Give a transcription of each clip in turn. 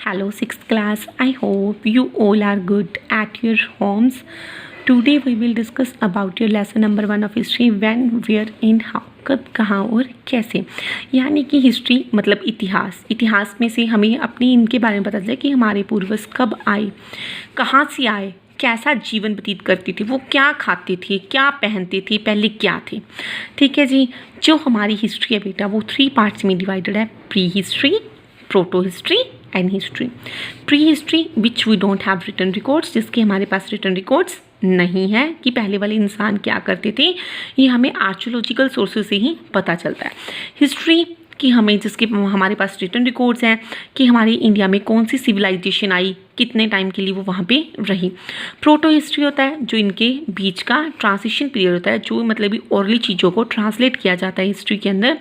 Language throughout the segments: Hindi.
Hello, sixth class. I hope you all are good at your homes. Today we will discuss about your lesson number 1 of history when, where, in, how. कब, कहाँ और कैसे। यानी कि हिस्ट्री मतलब इतिहास में से हमें अपनी इनके बारे में पता चले कि हमारे पूर्वज कब आए, कहाँ से आए, कैसा जीवन व्यतीत करते थे, वो क्या खाते थे, क्या पहनते थे, पहले क्या थे। ठीक है जी। जो हमारी हिस्ट्री है बेटा वो 3 पार्ट्स में डिवाइडेड है, pre history, proto history and history. Pre history which we don't have written records, जिसके हमारे पास रिटन रिकॉर्ड्स नहीं है कि पहले वाले इंसान क्या करते थे, ये हमें आर्कियोलॉजिकल सोर्सेज से ही पता चलता है। हिस्ट्री कि हमें जिसके हमारे पास रिटन रिकॉर्ड्स हैं कि हमारे इंडिया में कौन सी सिविलाइजेशन आई, कितने टाइम के लिए वो वहाँ पे रही। प्रोटो हिस्ट्री होता है जो इनके बीच का ट्रांजिशन पीरियड होता है, जो मतलब ओरली चीज़ों को ट्रांसलेट किया जाता है हिस्ट्री के अंदर,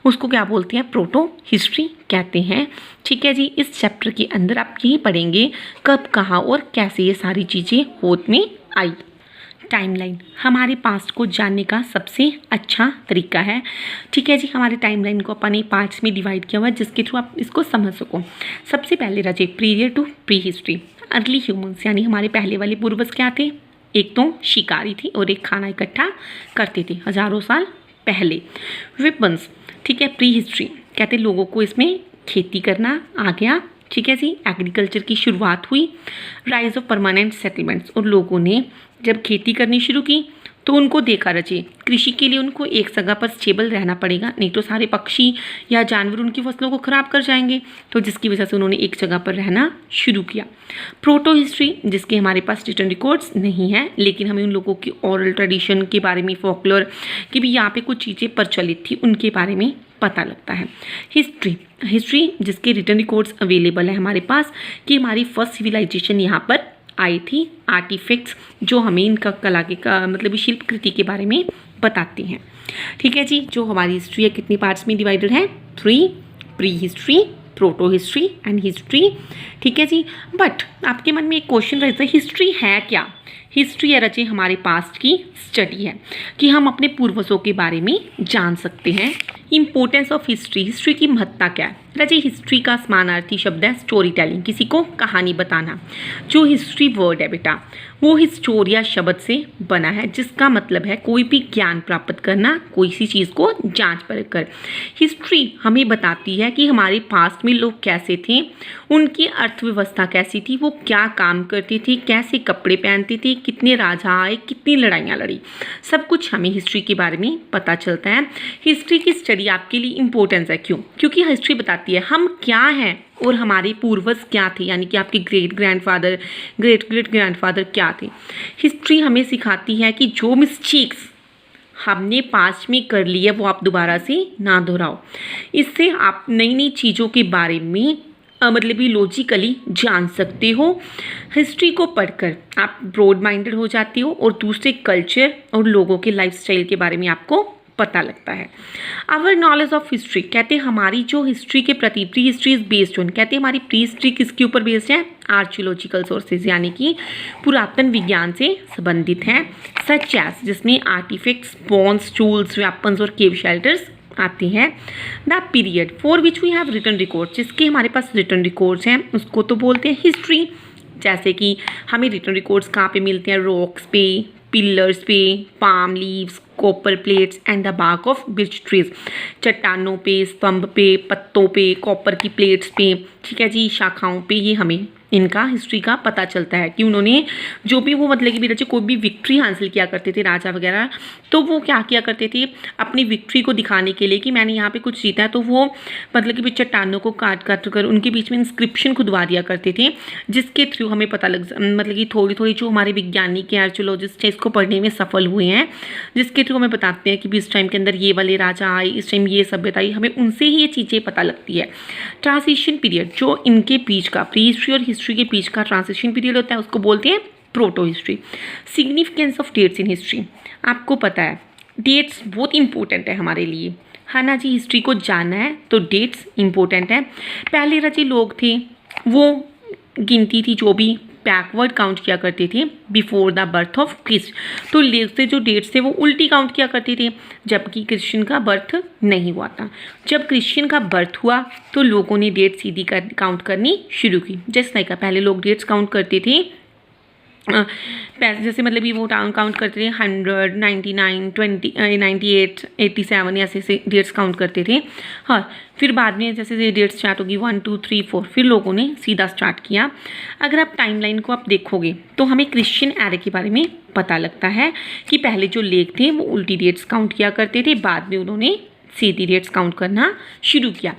उसको क्या बोलते हैं, प्रोटो हिस्ट्री कहते हैं। ठीक है जी। इस चैप्टर के अंदर आप यही पढ़ेंगे कब, कहाँ और कैसे ये सारी चीज़ें होत में आई। टाइमलाइन हमारे पास्ट को जानने का सबसे अच्छा तरीका है। ठीक है जी। हमारे टाइमलाइन को अपने पार्ट्स में डिवाइड किया हुआ है जिसके थ्रू आप इसको समझ सको। सबसे पहले रजे period to pre history. Early humans यानी हमारे पहले वाले पूर्वज क्या थे, एक तो शिकारी थी और एक खाना इकट्ठा करते थे हज़ारों साल पहले। वेपन्स, ठीक है। प्री हिस्ट्री कहते लोगों को इसमें खेती करना आ गया। ठीक है जी। एग्रीकल्चर की शुरुआत हुई। राइज ऑफ परमानेंट सेटलमेंट्स, और लोगों ने जब खेती करनी शुरू की तो उनको देखा रचे कृषि के लिए उनको एक जगह पर स्टेबल रहना पड़ेगा, नहीं तो सारे पक्षी या जानवर उनकी फसलों को ख़राब कर जाएंगे, तो जिसकी वजह से उन्होंने एक जगह पर रहना शुरू किया। प्रोटो हिस्ट्री जिसके हमारे पास रिटन रिकॉर्ड्स नहीं है, लेकिन हमें उन लोगों की ओरल ट्रेडिशन के बारे में, फोकलोर कि भी यहाँ पे कुछ चीज़ें प्रचलित थी उनके बारे में पता लगता है। हिस्ट्री जिसके रिटन रिकॉर्ड्स अवेलेबल है हमारे पास कि हमारी फर्स्ट सिविलाइजेशन यहाँ पर आई थी। आर्टिफैक्ट्स जो हमें इनका कला के का मतलब शिल्पकृति के बारे में बताते हैं। ठीक है जी। जो हमारी हिस्ट्री है कितनी पार्ट्स में डिवाइडेड है, 3, pre history, proto history and history. ठीक है जी। बट आपके मन में एक क्वेश्चन रहता है, हिस्ट्री है क्या। हिस्ट्री है रचे हमारे पास्ट की स्टडी है कि हम अपने पूर्वजों के बारे में जान सकते हैं। इंपॉर्टेंस ऑफ हिस्ट्री, हिस्ट्री की महत्ता क्या है रचे। हिस्ट्री का समानार्थी शब्द है स्टोरी टेलिंग, किसी को कहानी बताना। जो हिस्ट्री वर्ड है बेटा वो हिस्टोरिया शब्द से बना है, जिसका मतलब है कोई भी ज्ञान प्राप्त करना, कोई सी चीज़ को जांच परख कर। हिस्ट्री हमें बताती है कि हमारे पास्ट में लोग कैसे थे, उनकी अर्थव्यवस्था कैसी थी, वो क्या काम करते थे, कैसे कपड़े पहनते थे, कितने राजा आए, कितनी लड़ाइयाँ लड़ी, सब कुछ हमें हिस्ट्री के बारे में पता चलता है। हिस्ट्री की स्टडी आपके लिए इम्पोर्टेंस है, क्यों? क्योंकि हिस्ट्री बताती है हम क्या हैं और हमारे पूर्वज क्या थे, यानी कि आपके ग्रेट ग्रैंडफादर क्या थे। हिस्ट्री हमें सिखाती है कि जो मिस्टेक्स हमने पास्ट में कर ली है वो आप दोबारा से ना दोहराओ। इससे आप नई नई चीज़ों के बारे में मतलब भी लॉजिकली जान सकते हो। हिस्ट्री को पढ़कर आप ब्रॉड माइंडेड हो जाते हो और दूसरे कल्चर और लोगों के लाइफस्टाइल के बारे में आपको पता लगता है। आवर नॉलेज ऑफ हिस्ट्री कहते हैं हमारी जो हिस्ट्री के प्रति, pre history is based on, कहते हैं हमारी प्री हिस्ट्री किसके ऊपर बेस्ड है, आर्कियोलॉजिकल सोर्सेज यानी कि पुरातन विज्ञान से संबंधित हैं, सच एज जिसमें आर्टिफैक्ट्स, बोन्स, टूल्स, वेपन्स और केव शेल्टर्स आती हैं। The period for which we have written records, जिसके हमारे पास रिटन रिकॉर्ड्स हैं उसको तो बोलते हैं हिस्ट्री। जैसे कि हमें रिटन रिकॉर्ड्स कहाँ पे मिलते हैं, रॉक्स पे, पिलर्स पे, palm leaves, copper plates and the bark of birch trees, चट्टानों पे, स्तंभ पे, पत्तों पे, कॉपर की प्लेट्स पे, ठीक है जी, शाखाओं पे, ये हमें इनका हिस्ट्री का पता चलता है कि उन्होंने जो भी वो मतलब कि भी कोई भी विक्ट्री हासिल किया करते थे राजा वगैरह, तो वो क्या किया करते थे अपनी विक्ट्री को दिखाने के लिए कि मैंने यहाँ पे कुछ जीता है, तो वो मतलब कि चट्टानों को काट काट कर उनके बीच में इंस्क्रिप्शन खुदवा दिया करते थे, जिसके थ्रू हमें पता मतलब कि थोड़ी थोड़ी जो हमारे वैज्ञानिक आर्कियोलॉजिस्ट हैं इसको पढ़ने में सफल हुए हैं, जिसके थ्रू हमें बताते हैं कि भी इस टाइम के अंदर ये वाले राजा आए, इस टाइम ये सभ्यता आई, हमें उनसे ही ये चीज़ें पता लगती है। ट्रांजिशन पीरियड जो इनके बीच का, प्री हिस्ट्री और हिस्ट्री के बीच का ट्रांजिशन पीरियड होता है उसको बोलते हैं proto history. Significance of dates in history, आपको पता है डेट्स बहुत इंपॉर्टेंट है हमारे लिए, है ना जी। हिस्ट्री को जानना है तो डेट्स इंपॉर्टेंट है। पहले रचे लोग थे वो गिनती थी जो भी बैकवर्ड काउंट किया करते थे before the birth of Christ. तो लेग से जो डेट्स थे वो उल्टी काउंट किया करते थे, जबकि क्रिश्चियन का बर्थ नहीं हुआ था। जब क्रिश्चियन का बर्थ हुआ तो लोगों ने डेट सीधी काउंट करनी शुरू की। जैसे लाइक पहले लोग डेट्स काउंट करते थे जैसे मतलब ये वो काउंट करते थे 100, 99, 20, 98, 87 ऐसे डेट्स काउंट करते थे। हाँ, फिर बाद में जैसे डेट्स स्टार्ट होगी 1, 2, 3, 4, फिर लोगों ने सीधा स्टार्ट किया। अगर आप टाइमलाइन को आप देखोगे तो हमें क्रिश्चियन एरा के बारे में पता लगता है कि पहले जो लेग थे वो उल्टी डेट्स काउंट किया करते थे, बाद में उन्होंने सीधी डेट्स काउंट करना शुरू किया।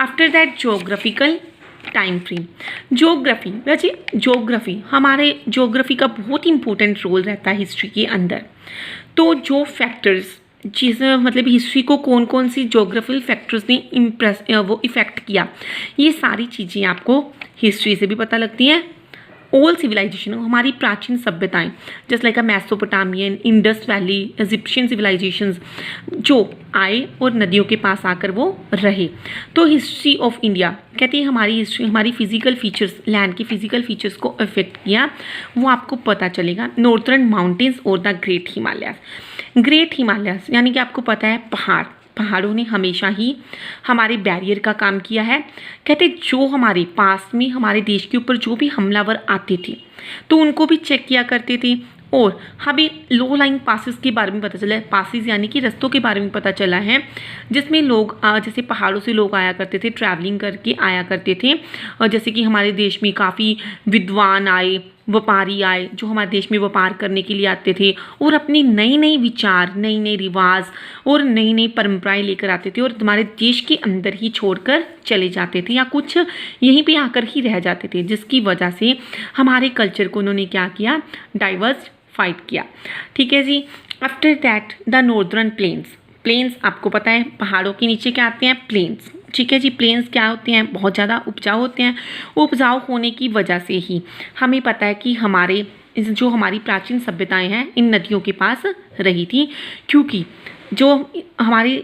After that geographical time frame, geography, वैसे ज्योग्राफी हमारे ज्योग्राफी का बहुत इंपॉर्टेंट रोल रहता है हिस्ट्री के अंदर। तो जो फैक्टर्स जिस मतलब हिस्ट्री को कौन कौन सी ज्योग्राफिकल फैक्टर्स ने वो इफ़ेक्ट किया, ये सारी चीज़ें आपको हिस्ट्री से भी पता लगती हैं। ऑल सिविलाइजेशन, हमारी प्राचीन सभ्यताएं जैसे like Mesopotamian, Indus valley, Egyptian civilizations जो आए और नदियों के पास आकर वो रहे। तो हिस्ट्री ऑफ इंडिया कहते हैं हमारी हिस्ट्री, हमारी फिजिकल फीचर्स, लैंड के फिजिकल फीचर्स को अफेक्ट किया, वो आपको पता चलेगा। नॉर्थर्न माउंटेन्स और the great Himalayas. Great Himalayas यानी कि आपको पता है पहाड़ों ने हमेशा ही हमारे बैरियर का काम किया है। कहते जो हमारे पास में हमारे देश के ऊपर जो भी हमलावर आते थे तो उनको भी चेक किया करते थे, और हमें लो लाइंग पासिस के बारे में पता चला है। पासिस यानी कि रस्तों के बारे में पता चला है जिसमें लोग जैसे पहाड़ों से लोग आया करते थे, ट्रैवलिंग करके आया करते थे। और जैसे कि हमारे देश में काफ़ी विद्वान आए, व्यापारी आए जो हमारे देश में व्यापार करने के लिए आते थे और अपनी नई नई विचार, नई नई रिवाज और नई नई परंपराएं लेकर आते थे और हमारे देश के अंदर ही छोड़कर चले जाते थे या कुछ यहीं पे आकर ही रह जाते थे, जिसकी वजह से हमारे कल्चर को उन्होंने क्या किया, डाइवर्स फाइट किया। ठीक है जी। After that the northern plains आपको पता है पहाड़ों के नीचे क्या आते हैं, प्लेन्स। ठीक है जी। प्लेन्स क्या होते हैं, बहुत ज़्यादा उपजाऊ होते हैं। उपजाऊ होने की वजह से ही हमें पता है कि जो हमारी प्राचीन सभ्यताएं हैं इन नदियों के पास रही थी, क्योंकि जो हमारी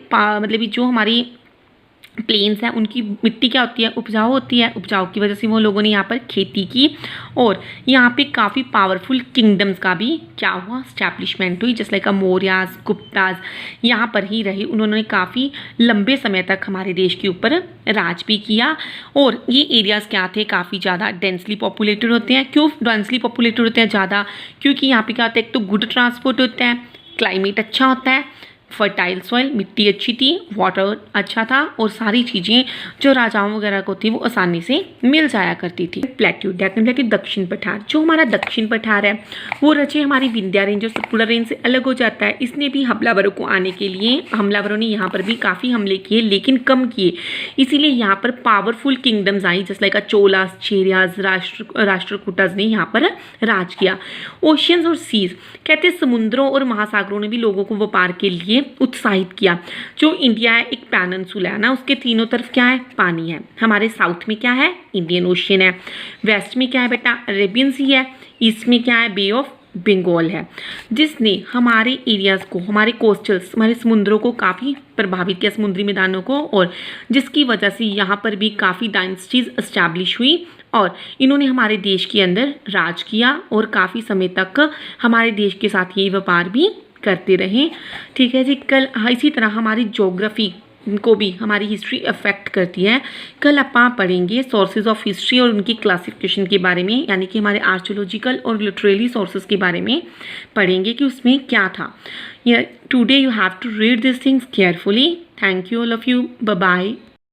प्लेन्स हैं उनकी मिट्टी क्या होती है, उपजाऊ होती है। उपजाऊ की वजह से वो लोगों ने यहाँ पर खेती की और यहाँ पे काफ़ी पावरफुल किंगडम्स का भी क्या हुआ, स्टैब्लिशमेंट हुई। जैसे लाइक मौर्यास, गुप्ताज यहाँ पर ही रहे। उन्होंने काफ़ी लंबे समय तक हमारे देश के ऊपर राज भी किया। और ये एरियाज़ क्या थे, काफ़ी ज़्यादा डेंसली पॉपुलेटेड होते हैं। क्यों डेंसली पॉपुलेटेड होते हैं ज़्यादा, क्योंकि यहाँ पे क्या होता है, एक तो गुड ट्रांसपोर्ट होता है, क्लाइमेट अच्छा होता है, फर्टाइल सॉइल, मिट्टी अच्छी थी, वाटर अच्छा था और सारी चीज़ें जो राजाओं वगैरह को थी वो आसानी से मिल जाया करती थी। प्लेट्यू डेफिनेटली दक्षिण पठार, जो हमारा दक्षिण पठार है वो रचे हमारी विंध्या रेंज और सतपुड़ा रेंज से अलग हो जाता है। इसने भी हमलावरों को आने के लिए, हमलावरों ने यहाँ पर भी काफ़ी हमले किए लेकिन कम किए, इसीलिए यहाँ पर पावरफुल किंगडम्स आई जैसे लाइक चोलास, चेरियाज, राष्ट्रकूटाज ने यहाँ पर राज किया। ओशियंस और सीज कहते हैं समुद्रों और महासागरों ने भी लोगों को व्यापार के लिए उत्साहित किया। जो इंडिया है एक पेनिनसुला है ना, उसके तीनों तरफ क्या है, पानी है। हमारे साउथ में क्या है, इंडियन ओशियन है। वेस्ट में क्या है बेटा, अरेबियन सी है। ईस्ट में क्या है, बे ऑफ बंगाल है, जिसने हमारे एरियाज़ को, हमारे कोस्टल्स, हमारे समुद्रों को काफ़ी प्रभावित किया, समुद्री मैदानों को, और जिसकी वजह से यहाँ पर भी काफ़ी डायनेस्टीज एस्टैब्लिश हुई और इन्होंने हमारे देश के अंदर राज किया और काफ़ी समय तक हमारे देश के साथ ये व्यापार भी करते रहे। ठीक है जी। कल इसी तरह हमारी ज्योग्राफी को भी हमारी हिस्ट्री अफेक्ट करती है। कल आप पढ़ेंगे सोर्सेज ऑफ हिस्ट्री और उनकी क्लासिफिकेशन के बारे में, यानी कि हमारे आर्कियोलॉजिकल और लिटरेरी सोर्सेज के बारे में पढ़ेंगे कि उसमें क्या था। Today you have to read this things carefully. Thank you all of you. Bye bye.